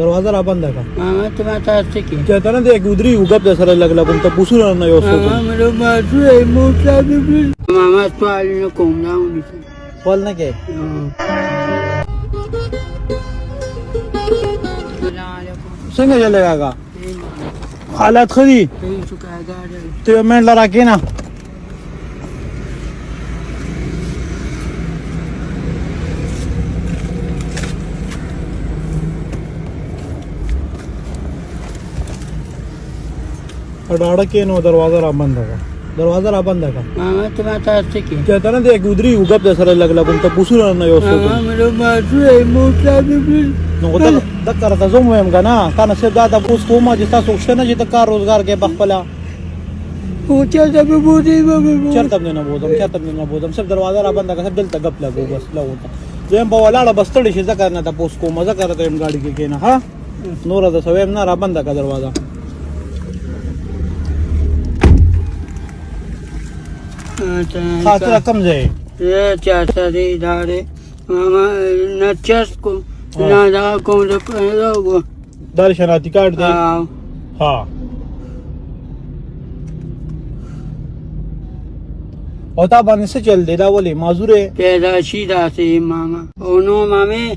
दरवाजा रा बंद का मामा तुम्हारा से की कहता ना देख उधरी उगप सर लगला पण तर पुसू ना यो मामा मेरे मासू है मोटा भी मामा तो आली न कोंबडा उनी बोल ना के संग चलेगा का हालत खरी तो मैं लड़ा के ना डाड़ा के नो दरवाजा रा बंद का मामा तुम्हारा से की कहता ना देख उधरी उगप सर लगला पण तर पुसू ना यो मामा मेरे मासू है मोटा भी no da karata zo moyam gana kana se da pus ko ma jista sochna jita kar rozgar ke bakhpala पूछा जब बूढ़ी बाबू चरता ने बोदम सब दरवाजा रा बंद का सब दिल तक गप लगो बस लगो जेम बवाला बस तड़ी से करना था पोस को मजा करता है गाड़ी के ना हां नोरा दा सवेम ना रा बंद का दरवाजा खास रकम जाए ये चाचा रे दारे मामा नचस को ना दा को लो दर्शनाती काट दे हां होता बन से चल दे दा बोले माजूरे पैदाशी दा से मामा ओनो मामे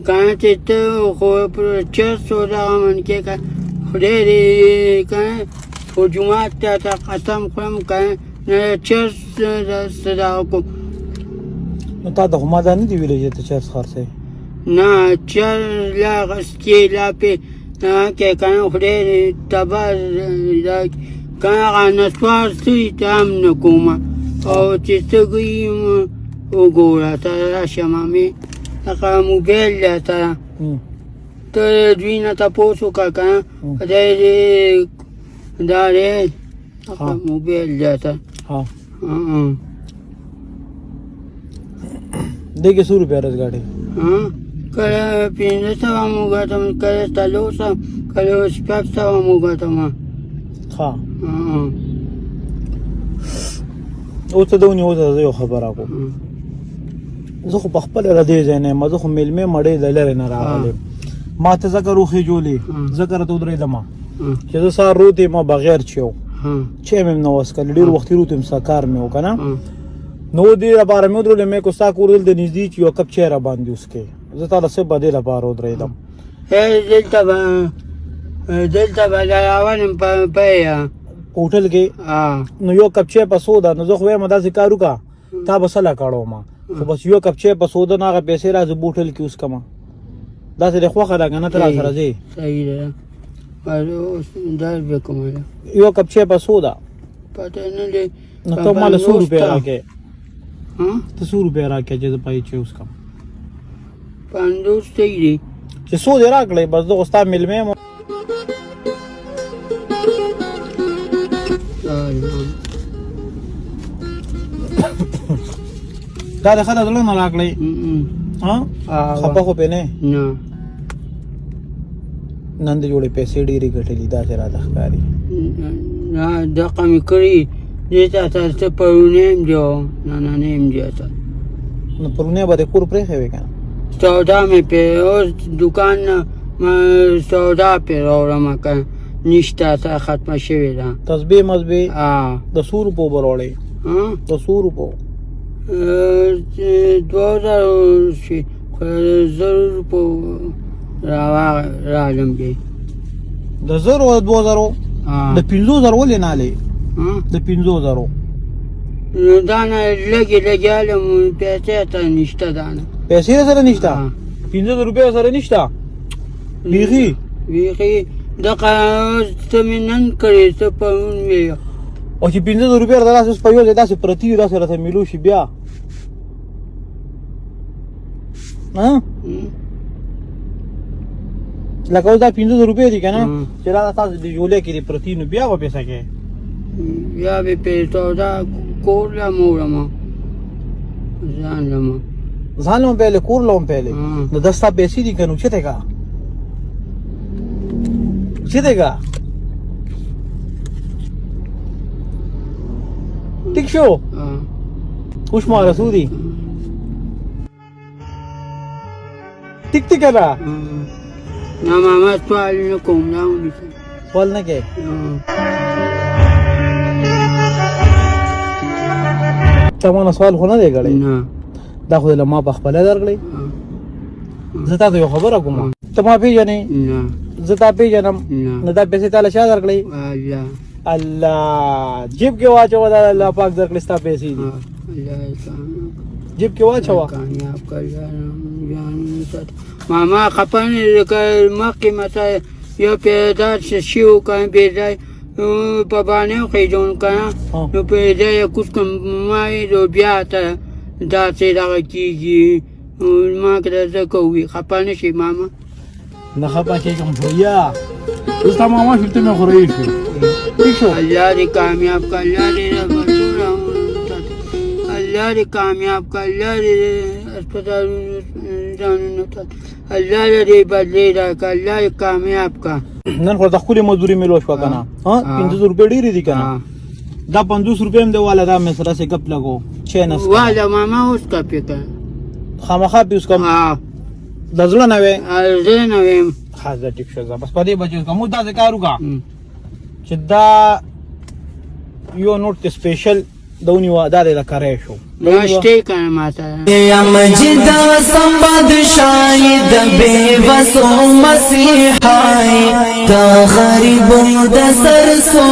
कहां चित को चस सोदा मन के का खुदे रे कहां फुजुमात ता कसम खम कहां चस सदा को ता तो हमारा नहीं दी विलेज तो चस खर से ना चल ला गस्के ला पे के कहां खुदे तबा कहां नस्वार सी तम नकुमा او چې څه ګیم وګوره ته راشه مامې هغه موبایل ته ته دوی نه تپوس وکړه که نه دا دی هغه موبایل ته دی کې 100 روپیا رس ګاډي کله 500 مو ګټم کله 300 کله 600 مو ګټم ها او ته دونی او ته یو خبره کو زه خو بخپل را دی زنه ما زه خو ملمه مړې دلره نه راغله ما ته ذکر روخي جوړي ذکر ته درې دما چې زه سار روته ما بغیر چيو چې مم نو وسکل ډیر وخت روته مسکار مې وکنه نو دې لپاره مې درول مې کو سا کورل د نږدې یو کپ چیرې باندې اسکه زه تعالی سه بده لپاره درې دم دلته به راوړم په होटल के नो यो कपचे पसोदा न जो खवे मदा सिकारु का था बसला काड़ो मा तो बस यो कपचे पसोदा ना का पैसे राज बोतल की उसका मा दा से देखो खला गना तरा सरा जी सही है और दर बे कमाला यो कपचे पसोदा पता नहीं ले न तो माल 100 रुपया राके हां तो 100 रुपया राके जे पाई छे उसका पंदो सही जे 100 दे राखले बस दो उस्ता मिल में دا د خدای دلته نه راغلی ها خپه خو پېنه نه نن دې جوړې پیسې ډېری ګټلې دا چې را ښکاري نه د قمی کړی دې تاسو پرونیم جو نه نیم جاته نو پرونه به کور پرې خوي کنه سودا مې په اوس دکان ما سودا په راوړم کنه نشته تا ختم شوی دا تسبیح مزبی د 100 روپو بروړې د 100 روپو 2000 شي 1000 روپو راځم کې د 1000 او 2000 د 15000 ولې نه لې د 15000 دا نه لګیالم پیسې ته نشته دا نه پیسې سره نشته 15000 روپیا سره نشته ویغي دغه تمنن کړی ته پون می او چې 500 روپیا دراسه په یو ځای داسې پرتی دا سره ته ملو شي بیا ها لکه دا 500 روپیا دي کنه چې دا تاسو د جوړې کې پرتی نو بیا و پیسې کې بیا به پیسې دا کورلا مورما ځانم په له کور لوم په له نو دستا پیسې دي کنه چې ته کا ¿Sí dega? Tik show. Kush mara sudi. Tik tik kara. نه ماما سوال نه کوم نه ونیسه سوال نه کې ته ما سوال خو نه دی کړی نه دا خو له ما په خپل درغلی زه تاسو یو خبره کوم ته ما پیژنې نه زه تا پیژنم نو دا پیسې تعالی شا درغلی الله الله جیب کې واچو دا الله پاک درکړي ستا پیسې دي الله جیب کې واچو کامیاب کړه ماما خپن مخکې مته یو پیدا شیو کان پیدا په باندې خې جون کنا نو پیدا یو کوم مای دو بیا ته دا څه دا کیږي ما کړه زه کوي خپن شي ماما نه خپه کېږم بھیا اوس تا ماما شو ته مې خورې شو ٹھیک شو الله دې کامیاب کړه الله دې رحمتونه الله دې کامیاب کړه الله دې اسپیټال ځانونه الله دې بدلې راکړه الله دې کامیاب کړه نن خو د خپلې مزدوري ملو شو کنه ها 500 روپۍ ډېرې دي کنه دا 50 روپۍ هم دی والا دا مې سره سې کپ لګو چینس والا ماما اوس کپې کړه خامخا به اوس کوم د زړه نه وې زه نه ویم حاضر ټیک شو بس په دې بچو کوم دا ذکر وکا چې دا یو نوٹ سپیشل دونی وا دا د کارای شو ناشته کنه ماته یا مجد سمبد شاید بے وسو مسیحای تا غریب د سر سو